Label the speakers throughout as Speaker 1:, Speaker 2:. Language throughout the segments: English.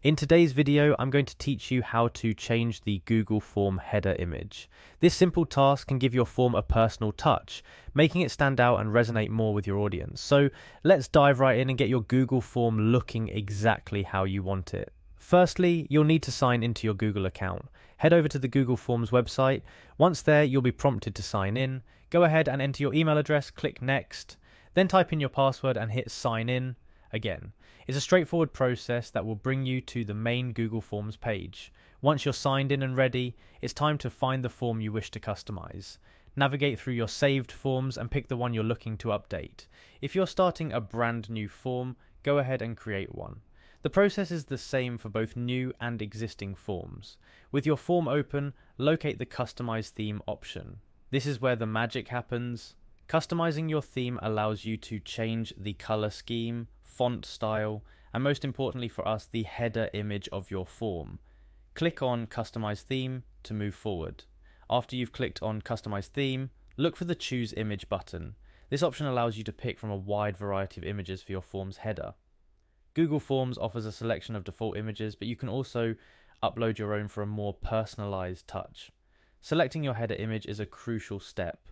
Speaker 1: In today's video, I'm going to teach you how to change the Google Form header image. This simple task can give your form a personal touch, making it stand out and resonate more with your audience. So let's dive right in and get your Google Form looking exactly how you want it. Firstly, you'll need to sign into your Google account. Head over to the Google Forms website. Once there, you'll be prompted to sign in. Go ahead and enter your email address, click next, then type in your password and hit sign in again. It's a straightforward process that will bring you to the main Google Forms page. Once you're signed in and ready, it's time to find the form you wish to customize. Navigate through your saved forms and pick the one you're looking to update. If you're starting a brand new form, go ahead and create one. The process is the same for both new and existing forms. With your form open, locate the Customize Theme option. This is where the magic happens. Customizing your theme allows you to change the color scheme, font style, and most importantly for us, the header image of your form. Click on Customize Theme to move forward. After you've clicked on Customize Theme, look for the Choose Image button. This option allows you to pick from a wide variety of images for your form's header. Google Forms offers a selection of default images, but you can also upload your own for a more personalized touch. Selecting your header image is a crucial step.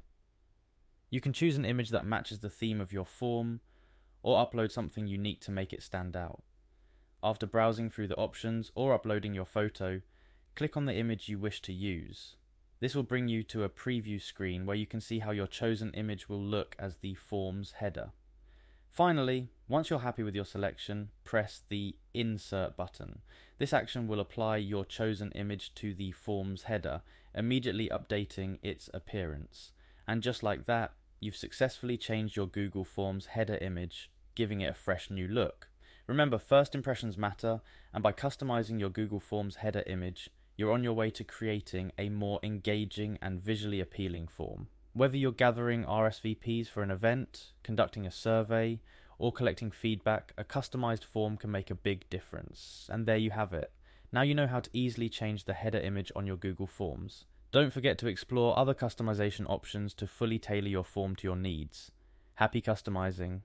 Speaker 1: You can choose an image that matches the theme of your form, or upload something unique to make it stand out. After browsing through the options or uploading your photo, click on the image you wish to use. This will bring you to a preview screen where you can see how your chosen image will look as the form's header. Finally, once you're happy with your selection, press the Insert button. This action will apply your chosen image to the form's header, immediately updating its appearance. And just like that, you've successfully changed your Google Forms header image, giving it a fresh new look. Remember, first impressions matter, and by customizing your Google Forms header image, you're on your way to creating a more engaging and visually appealing form. Whether you're gathering RSVPs for an event, conducting a survey, or collecting feedback, a customized form can make a big difference. And there you have it. Now you know how to easily change the header image on your Google Forms. Don't forget to explore other customization options to fully tailor your form to your needs. Happy customizing!